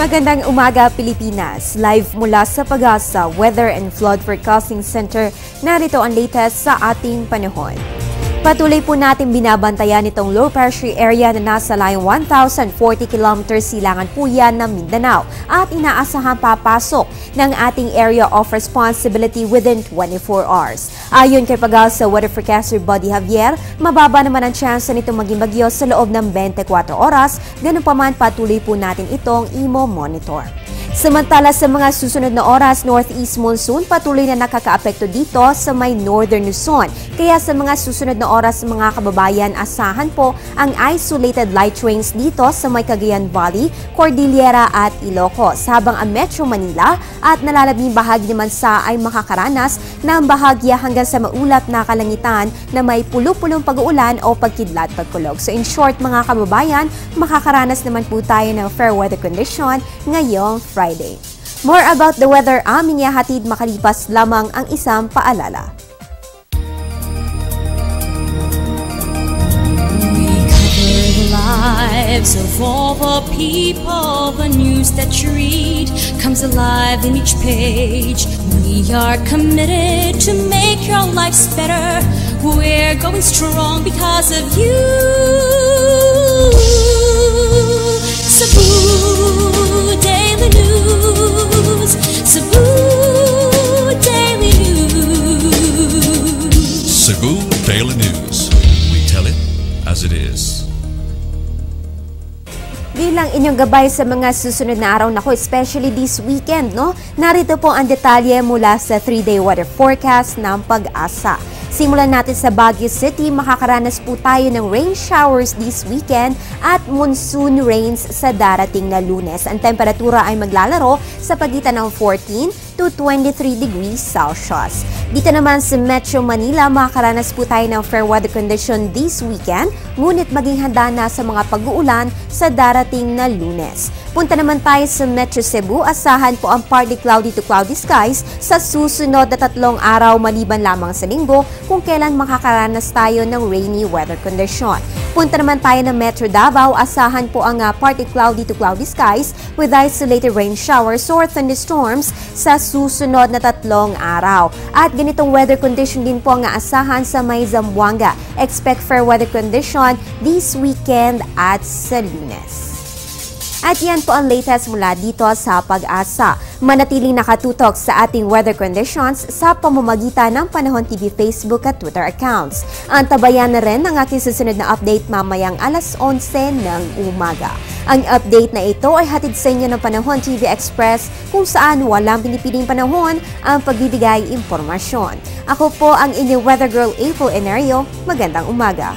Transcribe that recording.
Magandang umaga, Pilipinas. Live mula sa Pag-asa Weather and Flood Forecasting Center, narito ang latest sa ating panahon. Patuloy po natin binabantayan itong low pressure area na nasa layong 1,040 km silangan po yan ng Mindanao at inaasahan papasok ng ating area of responsibility within 24 hours. Ayon kay Pag-asa Weather Forecaster Buddy Javier, mababa naman ang chance nitong maging bagyo sa loob ng 24 oras, ganun pa man patuloy po natin itong i-monitor. Samantala sa mga susunod na oras, northeast monsoon patuloy na nakakaapekto dito sa may northern Luzon. Kaya sa mga susunod na oras mga kababayan, asahan po ang isolated light rains dito sa may Cagayan Valley, Cordillera at Ilocos. Habang ang Metro Manila at nalalabing bahagi naman sa ay makakaranas ng bahagya hanggang sa maulap na kalangitan na may pulo-pulong pag-uulan o pagkidlat pagkulog. So in short mga kababayan, makakaranas naman po tayo ng fair weather condition ngayong Friday. More about the weather aming ihahatid makalipas lamang ang isang paalala. We cover the lives of all the people. The news that you read comes alive in each page. We are committed to make your lives better. We're going strong because of you. Cebu Daily News, Cebu Daily News. Cebu Daily News. We tell it as it is. Bilang inyong gabay sa mga susunod na araw nako, especially this weekend, no? Narito po ang detalye mula sa 3-day weather forecast ng Pag-asa. Simulan natin sa Baguio City, makakaranas po tayo ng rain showers this weekend at monsoon rains sa darating na Lunes. Ang temperatura ay maglalaro sa pagitan ng 14 to 23 degrees Celsius. Dito naman sa Metro Manila, makakaranas po tayo ng fair weather condition this weekend, ngunit maging handa na sa mga pag-uulan sa darating na Lunes. Punta naman tayo sa Metro Cebu, asahan po ang partly cloudy to cloudy skies sa susunod na 3 araw maliban lamang sa Linggo kung kailan makakaranas tayo ng rainy weather condition. Punta naman tayo ng Metro Davao, asahan po ang partly cloudy to cloudy skies with isolated rain showers or thunderstorms sa susunod na 3 araw. At ganitong weather condition din po ang aasahan sa may Zamboanga. Expect fair weather condition this weekend at sa Lunes. At yan po ang latest mula dito sa Pag-asa. Manatiling nakatutok sa ating weather conditions sa pamamagitan ng Panahon TV Facebook at Twitter accounts. Antabayan na rin ang aking susunod na update mamayang alas 11 ng umaga. Ang update na ito ay hatid sa inyo ng Panahon TV Express kung saan walang pinipiling panahon ang pagbibigay impormasyon. Ako po ang inyong weather girl April Enerio. Magandang umaga.